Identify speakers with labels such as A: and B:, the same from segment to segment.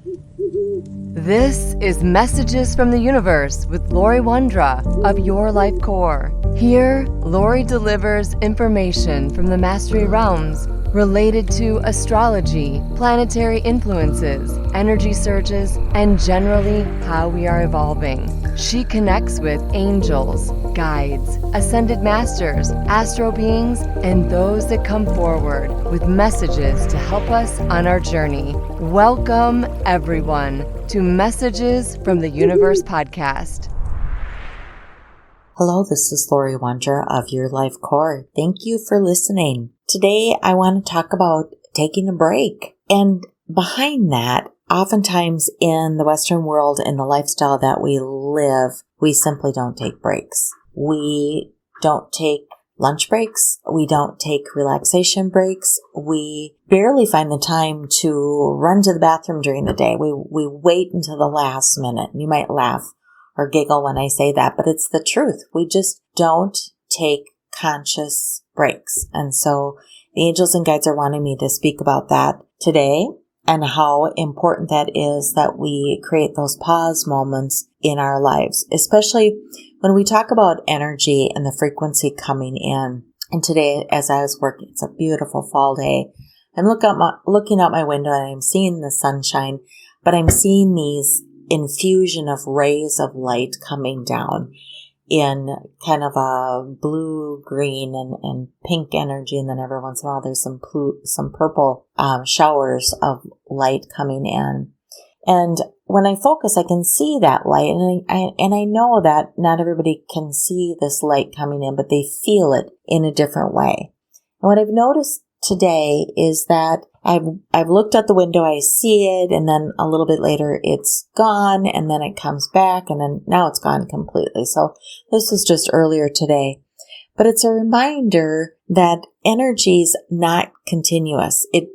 A: This is Messages from the Universe with Laurie Wondra of Your Life Core. Here, Laurie delivers information from the Mastery Realms related to astrology, planetary influences, energy surges, and generally how we are evolving. She connects with angels, guides, ascended masters, astro beings, and those that come forward with messages to help us on our journey. Welcome, everyone, to Messages from the Universe podcast.
B: Hello, this is Laurie Wondra of Your Life Core. Thank you for listening. Today, I want to talk about taking a break. And behind that, oftentimes in the Western world and the lifestyle that we live, we simply don't take breaks. We don't take lunch breaks. We don't take relaxation breaks. We barely find the time to run to the bathroom during the day. We wait until the last minute. You might laugh or giggle when I say that, but it's the truth. We just don't take conscious breaks. And so the angels and guides are wanting me to speak about that today and how important that is that we create those pause moments in our lives, especially when we talk about energy and the frequency coming in. And today, as I was working, it's a beautiful fall day. I'm looking out my window and I'm seeing the sunshine, but I'm seeing these infusion of rays of light coming down in kind of a blue, green, and pink energy. And then every once in a while, there's some purple showers of light coming in. And when I focus, I can see that light. And I know that not everybody can see this light coming in, but they feel it in a different way. And what I've noticed today is that I've looked out the window, I see it, and then a little bit later it's gone, and then it comes back, and then now it's gone completely. So this was just earlier today. But it's a reminder that energy's not continuous. It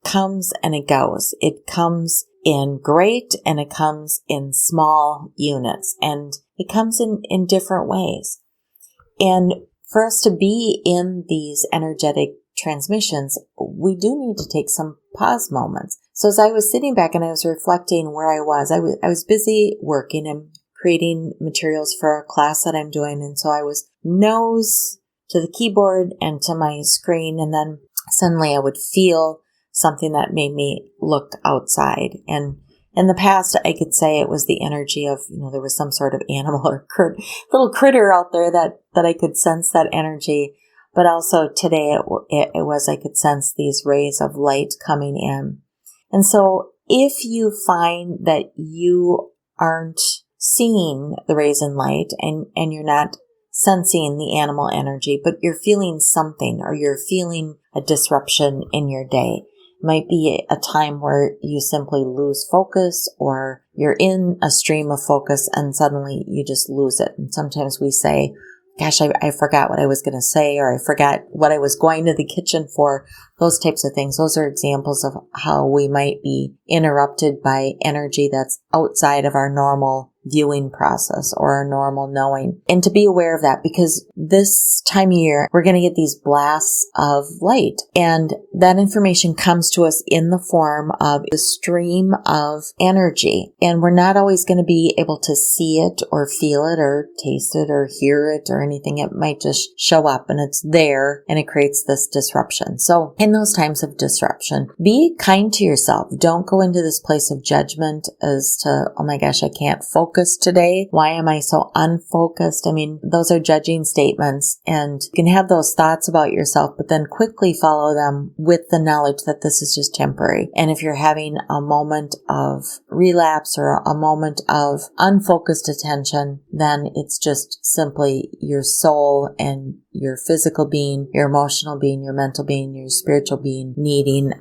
B: comes and it goes. It comes in great and it comes in small units, and it comes in different ways. And for us to be in these energetic transmissions, we do need to take some pause moments. So as I was sitting back and I was reflecting where I was busy working and creating materials for a class that I'm doing. And so I was nose to the keyboard and to my screen. And then suddenly I would feel something that made me look outside. And in the past, I could say it was the energy of, there was some sort of animal or little critter out there that I could sense that energy. But also today it was, I could sense these rays of light coming in. And so if you find that you aren't seeing the rays in light and you're not sensing the animal energy, but you're feeling something or you're feeling a disruption in your day, it might be a time where you simply lose focus or you're in a stream of focus and suddenly you just lose it. And sometimes we say, gosh, I forgot what I was going to say, or I forgot what I was going to the kitchen for. Those types of things. Those are examples of how we might be interrupted by energy that's outside of our normal viewing process or our normal knowing. And to be aware of that, because this time of year, we're going to get these blasts of light. And that information comes to us in the form of a stream of energy. And we're not always going to be able to see it or feel it or taste it or hear it or anything. It might just show up and it's there and it creates this disruption. So in those times of disruption, be kind to yourself. Don't go into this place of judgment as to, oh my gosh, I can't focus today. Why am I so unfocused? I mean, those are judging statements, and you can have those thoughts about yourself, but then quickly follow them with the knowledge that this is just temporary. And if you're having a moment of relapse or a moment of unfocused attention, then it's just simply your soul and your physical being, your emotional being, your mental being, your spiritual being needing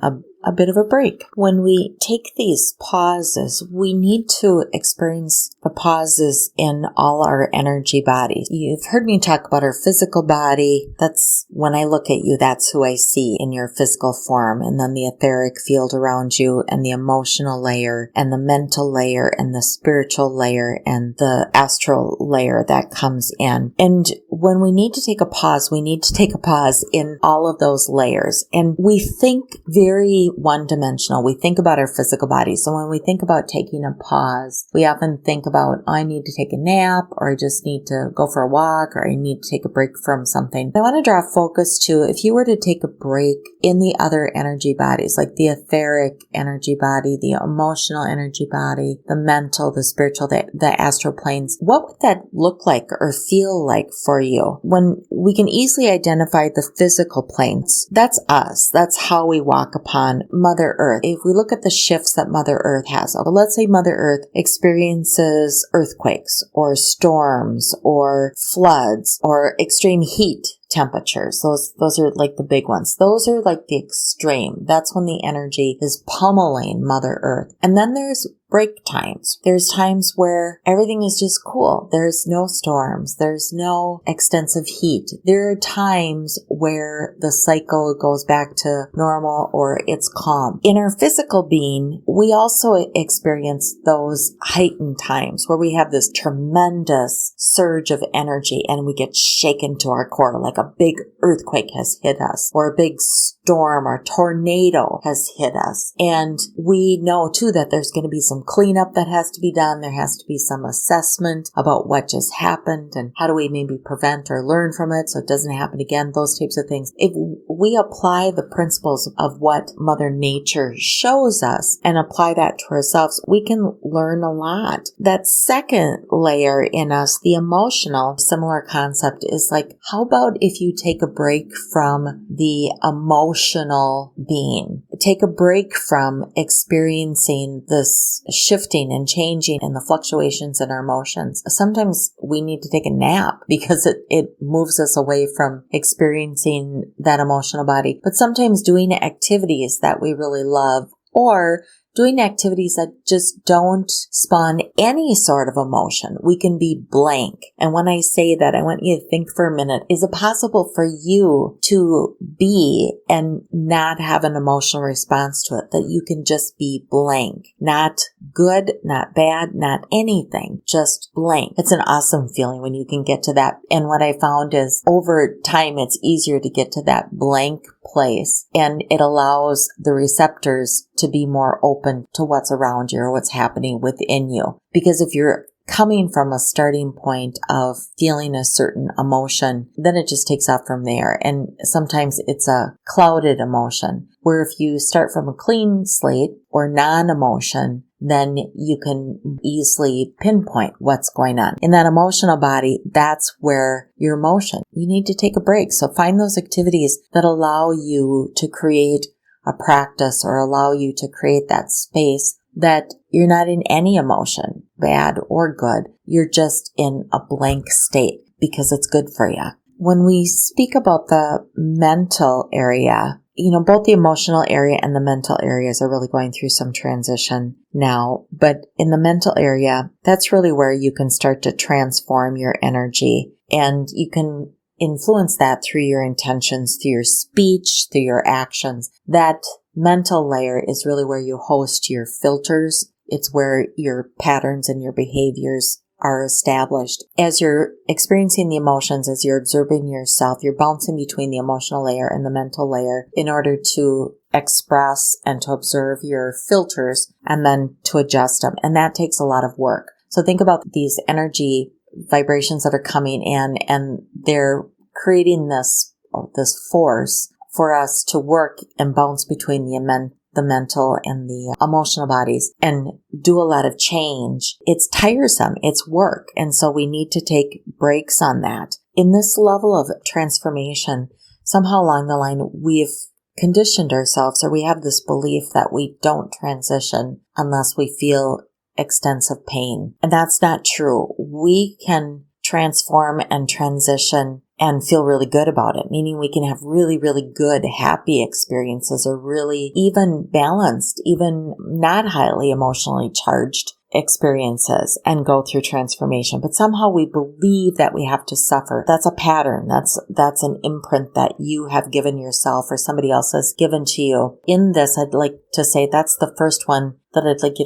B: a bit of a break. When we take these pauses, we need to experience the pauses in all our energy bodies. You've heard me talk about our physical body. That's when I look at you, that's who I see in your physical form. And then the etheric field around you and the emotional layer and the mental layer and the spiritual layer and the astral layer that comes in. And when we need to take a pause, we need to take a pause in all of those layers. And we think very one-dimensional. We think about our physical body. So when we think about taking a pause, we often think about, oh, I need to take a nap, or I just need to go for a walk, or I need to take a break from something. I want to draw focus to, if you were to take a break in the other energy bodies, like the etheric energy body, the emotional energy body, the mental, the spiritual, the astral planes, what would that look like or feel like for you? When we can easily identify the physical planes, that's us. That's how we walk upon Mother Earth. If we look at the shifts that Mother Earth has, let's say Mother Earth experiences earthquakes or storms or floods or extreme heat temperatures. Those are like the big ones. Those are like the extreme. That's when the energy is pummeling Mother Earth. And then there's break times. There's times where everything is just cool. There's no storms. There's no extensive heat. There are times where the cycle goes back to normal or it's calm. In our physical being, we also experience those heightened times where we have this tremendous surge of energy and we get shaken to our core, like a big earthquake has hit us, or a big storm or tornado has hit us. And we know too that there's going to be some cleanup that has to be done. There has to be some assessment about what just happened and how do we maybe prevent or learn from it so it doesn't happen again, those types of things. If we apply the principles of what Mother Nature shows us and apply that to ourselves, we can learn a lot. That second layer in us, the emotional, similar concept is like, how about if you take a break from the emotional being? Take a break from experiencing this shifting and changing and the fluctuations in our emotions. Sometimes we need to take a nap because it moves us away from experiencing that emotional body. But sometimes doing activities that we really love, or doing activities that just don't spawn any sort of emotion. We can be blank. And when I say that, I want you to think for a minute, is it possible for you to be and not have an emotional response to it? That you can just be blank. Not good, not bad, not anything. Just blank. It's an awesome feeling when you can get to that. And what I found is over time, it's easier to get to that blank place, and it allows the receptors to be more open to what's around you or what's happening within you. Because if you're coming from a starting point of feeling a certain emotion, then it just takes off from there. And sometimes it's a clouded emotion, where if you start from a clean slate or non-emotion, then you can easily pinpoint what's going on. In that emotional body, that's where your emotion. You need to take a break. So find those activities that allow you to create a practice or allow you to create that space that you're not in any emotion, bad or good. You're just in a blank state because it's good for you. When we speak about the mental area, both the emotional area and the mental areas are really going through some transition now. But in the mental area, that's really where you can start to transform your energy, and you can influence that through your intentions, through your speech, through your actions. That mental layer is really where you host your filters. It's where your patterns and your behaviors are established. As you're experiencing the emotions, as you're observing yourself, you're bouncing between the emotional layer and the mental layer in order to express and to observe your filters and then to adjust them. And that takes a lot of work. So think about these energy vibrations that are coming in, and they're creating this force for us to work and bounce between the mental and the emotional bodies and do a lot of change. It's tiresome. It's work. And so we need to take breaks on that. In this level of transformation, somehow along the line, we've conditioned ourselves, or we have this belief that we don't transition unless we feel extensive pain. And that's not true. We can transform and transition and feel really good about it, meaning we can have really, really good, happy experiences, or really even balanced, even not highly emotionally charged experiences, and go through transformation. But somehow we believe that we have to suffer. That's a pattern. That's an imprint that you have given yourself or somebody else has given to you. In this, I'd like to say that's the first one that I'd like you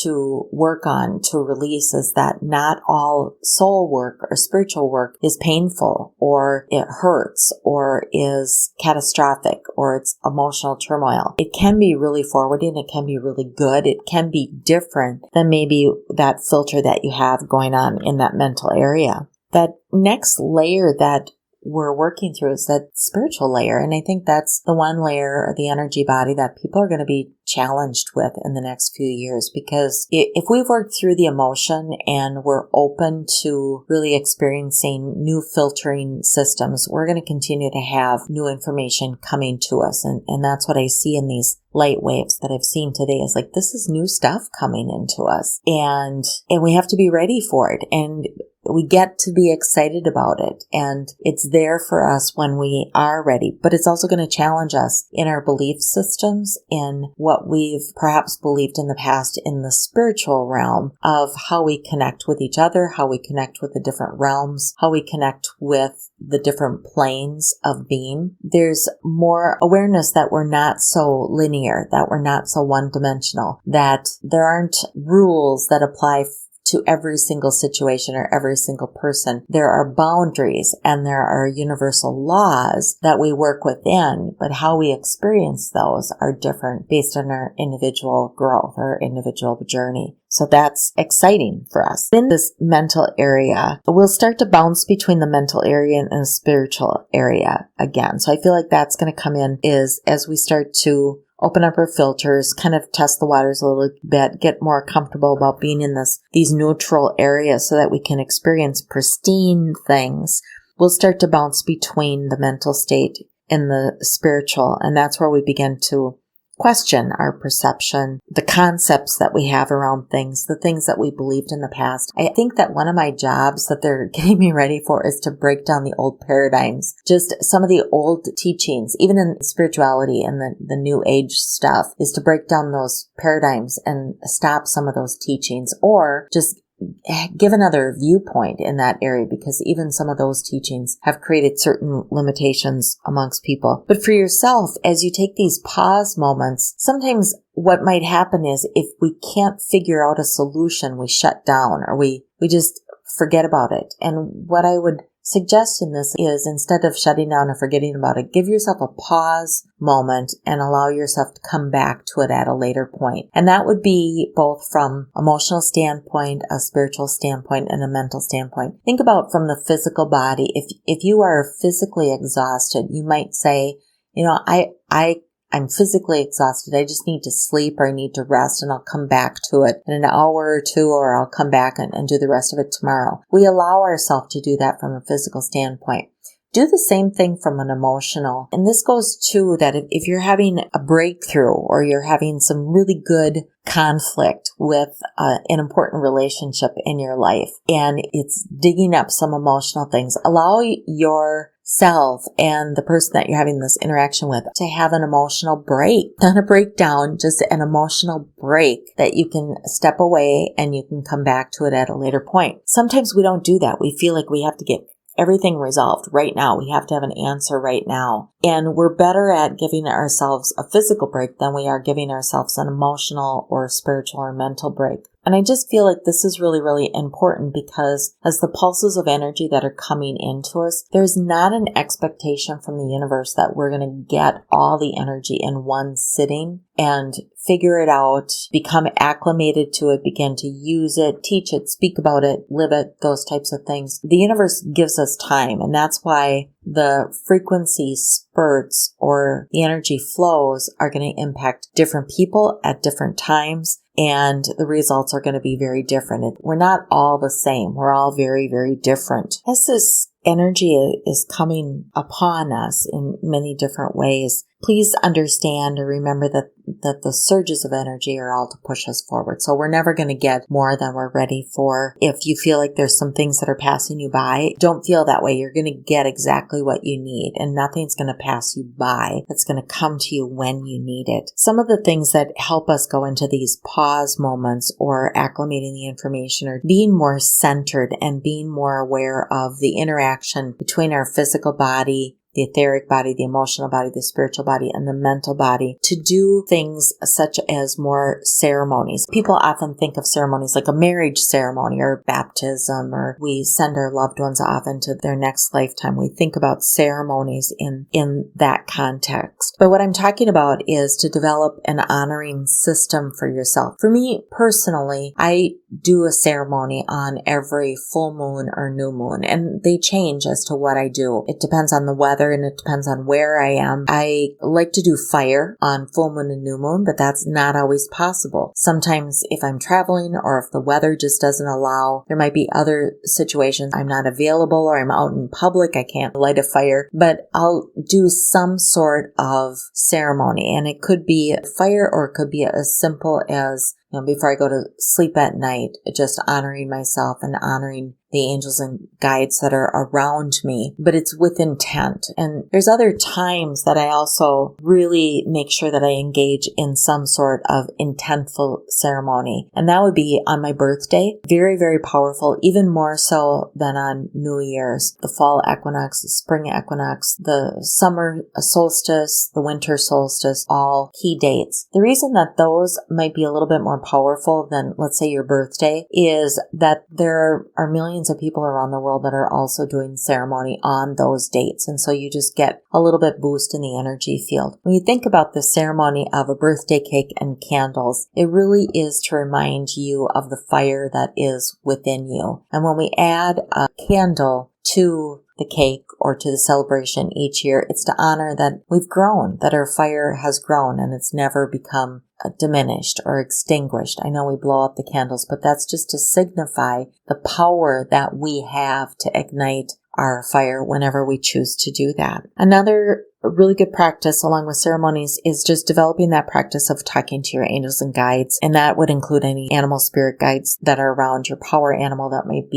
B: to work on, to release, is that not all soul work or spiritual work is painful, or it hurts, or is catastrophic, or it's emotional turmoil. It can be really forwarding. It can be really good. It can be different than maybe that filter that you have going on in that mental area. That next layer that we're working through is that spiritual layer. And I think that's the one layer, or the energy body, that people are going to be challenged with in the next few years. Because if we've worked through the emotion and we're open to really experiencing new filtering systems, we're going to continue to have new information coming to us. And that's what I see in these light waves that I've seen today, is like, this is new stuff coming into us. And we have to be ready for it. And we get to be excited about it, and it's there for us when we are ready. But it's also going to challenge us in our belief systems, in what we've perhaps believed in the past in the spiritual realm, of how we connect with each other, how we connect with the different realms, how we connect with the different planes of being. There's more awareness that we're not so linear, that we're not so one-dimensional, that there aren't rules that apply to every single situation or every single person. There are boundaries and there are universal laws that we work within, but how we experience those are different based on our individual growth or individual journey. So that's exciting for us. In this mental area, we'll start to bounce between the mental area and the spiritual area again. So I feel like that's going to come in is as we start to open up our filters, kind of test the waters a little bit, get more comfortable about being in these neutral areas so that we can experience pristine things. We'll start to bounce between the mental state and the spiritual, and that's where we begin to question our perception, the concepts that we have around things, the things that we believed in the past. I think that one of my jobs that they're getting me ready for is to break down the old paradigms, just some of the old teachings, even in spirituality and the new age stuff, is to break down those paradigms and stop some of those teachings, or just give another viewpoint in that area, because even some of those teachings have created certain limitations amongst people. But for yourself, as you take these pause moments, sometimes what might happen is if we can't figure out a solution, we shut down, or we just forget about it. And what I would suggest in this is, instead of shutting down or forgetting about it, give yourself a pause moment and allow yourself to come back to it at a later point. And that would be both from emotional standpoint, a spiritual standpoint, and a mental standpoint. Think about from the physical body. If you are physically exhausted, you might say, I'm physically exhausted. I just need to sleep, or I need to rest, and I'll come back to it in an hour or two, or I'll come back and do the rest of it tomorrow. We allow ourselves to do that from a physical standpoint. Do the same thing from an emotional. And this goes to that if you're having a breakthrough, or you're having some really good conflict with an important relationship in your life, and it's digging up some emotional things, allow yourself and the person that you're having this interaction with to have an emotional break. Not a breakdown, just an emotional break that you can step away and you can come back to it at a later point. Sometimes we don't do that. We feel like we have to get everything resolved right now. We have to have an answer right now. And we're better at giving ourselves a physical break than we are giving ourselves an emotional or spiritual or mental break. And I just feel like this is really, really important, because as the pulses of energy that are coming into us, there's not an expectation from the universe that we're going to get all the energy in one sitting and figure it out, become acclimated to it, begin to use it, teach it, speak about it, live it, those types of things. The universe gives us time, and that's why the frequency spurts or the energy flows are going to impact different people at different times, and the results are going to be very different. We're not all the same. We're all very, very different. As this energy is coming upon us in many different ways, please understand or remember that the surges of energy are all to push us forward. So we're never going to get more than we're ready for. If you feel like there's some things that are passing you by, don't feel that way. You're going to get exactly what you need, and nothing's going to pass you by. It's going to come to you when you need it. Some of the things that help us go into these pause moments, or acclimating the information, or being more centered and being more aware of the interaction between our physical body the etheric body, the emotional body, the spiritual body, and the mental body to do things such as more ceremonies. People often think of ceremonies like a marriage ceremony or baptism, or we send our loved ones off into their next lifetime. We think about ceremonies in that context. But what I'm talking about is to develop an honoring system for yourself. For me personally, I do a ceremony on every full moon or new moon, and they change as to what I do. It depends on the weather and it depends on where I am. I like to do fire on full moon and new moon, but that's not always possible. Sometimes if I'm traveling or if the weather just doesn't allow, there might be other situations I'm not available or I'm out in public, I can't light a fire, but I'll do some sort of ceremony, and it could be fire or it could be as simple as, before I go to sleep at night, just honoring myself and honoring the angels and guides that are around me, but it's with intent. And there's other times that I also really make sure that I engage in some sort of intentful ceremony. And that would be on my birthday. Very, very powerful, even more so than on New Year's, the fall equinox, the spring equinox, the summer solstice, the winter solstice, all key dates. The reason that those might be a little bit more powerful than, let's say, your birthday is that there are millions of people around the world that are also doing ceremony on those dates. And so you just get a little bit boost in the energy field. When you think about the ceremony of a birthday cake and candles, it really is to remind you of the fire that is within you. And when we add a candle to the cake or to the celebration each year, it's to honor that we've grown, that our fire has grown and it's never become diminished or extinguished. I know we blow out the candles, but that's just to signify the power that we have to ignite our fire whenever we choose to do that. Another really good practice along with ceremonies is just developing that practice of talking to your angels and guides. And that would include any animal spirit guides that are around, your power animal that might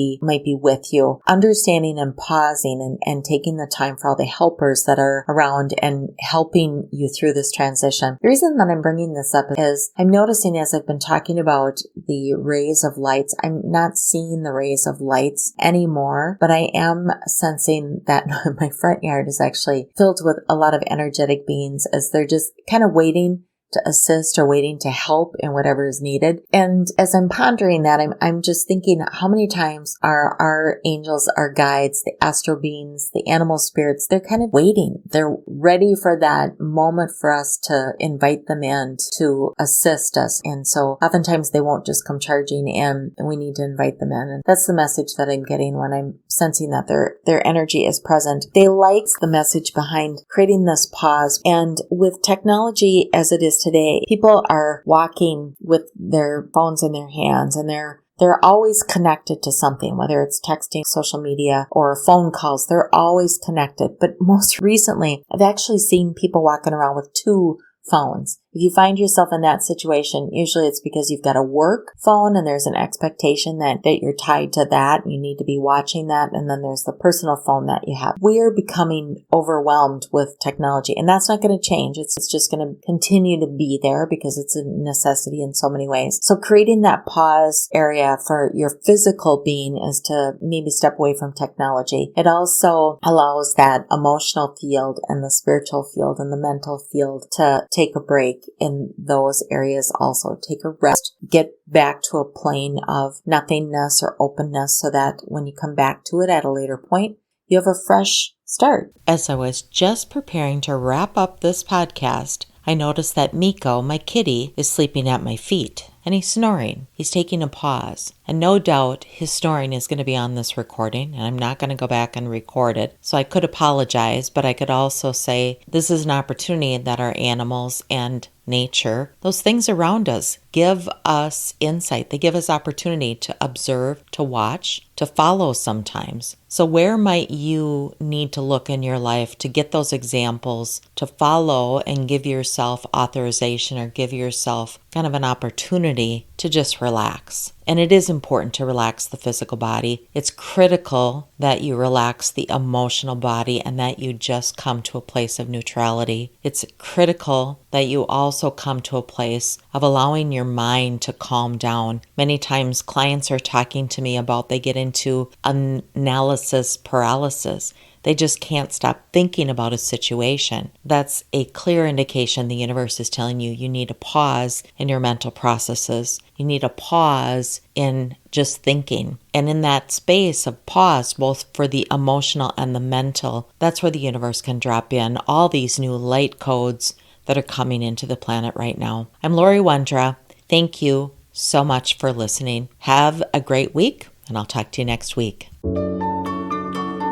B: be with you. Understanding and pausing and taking the time for all the helpers that are around and helping you through this transition. The reason that I'm bringing this up is I'm noticing as I've been talking about the rays of lights, I'm not seeing the rays of lights anymore, but I am sensing that my front yard is actually filled with a lot of energetic beings as they're just kind of waiting to assist or waiting to help in whatever is needed. And as I'm pondering that, I'm just thinking how many times are our angels, our guides, the astral beings, the animal spirits, they're kind of waiting. They're ready for that moment for us to invite them in to assist us. And so oftentimes they won't just come charging in, and we need to invite them in. And that's the message that I'm getting when I'm sensing that their energy is present. They like the message behind creating this pause. And with technology as it is today, people are walking with their phones in their hands, and they're always connected to something, whether it's texting, social media, or phone calls. They're always connected. But most recently, I've actually seen people walking around with two phones. If you find yourself in that situation, usually it's because you've got a work phone and there's an expectation that you're tied to that. You need to be watching that. And then there's the personal phone that you have. We're becoming overwhelmed with technology, and that's not going to change. It's just going to continue to be there because it's a necessity in so many ways. So creating that pause area for your physical being is to maybe step away from technology. It also allows that emotional field and the spiritual field and the mental field to take a break in those areas also. Take a rest, get back to a plane of nothingness or openness so that when you come back to it at a later point, you have a fresh start. As I was just preparing to wrap up this podcast, I noticed that Miko, my kitty, is sleeping at my feet. And he's snoring. He's taking a pause. And no doubt his snoring is going to be on this recording, and I'm not going to go back and record it. So I could apologize, but I could also say this is an opportunity that our animals and nature, those things around us, give us insight. They give us opportunity to observe, to watch, to follow sometimes. So where might you need to look in your life to get those examples, to follow and give yourself authorization or give yourself kind of an opportunity to just relax? And it is important to relax the physical body. It's critical that you relax the emotional body and that you just come to a place of neutrality. It's critical that you also come to a place of allowing your mind to calm down. Many times clients are talking to me about they get into analysis paralysis. They just can't stop thinking about a situation. That's a clear indication the universe is telling you you need a pause in your mental processes. You need a pause in just thinking. And in that space of pause, both for the emotional and the mental, that's where the universe can drop in all these new light codes that are coming into the planet right now. I'm Laurie Wondra. Thank you so much for listening. Have a great week, and I'll talk to you next week.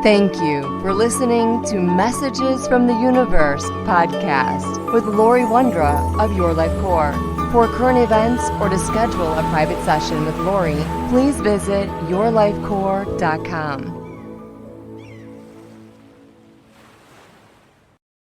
A: Thank you for listening to Messages from the Universe podcast with Laurie Wondra of Your Life Core. For current events or to schedule a private session with Laurie, please visit yourlifecore.com.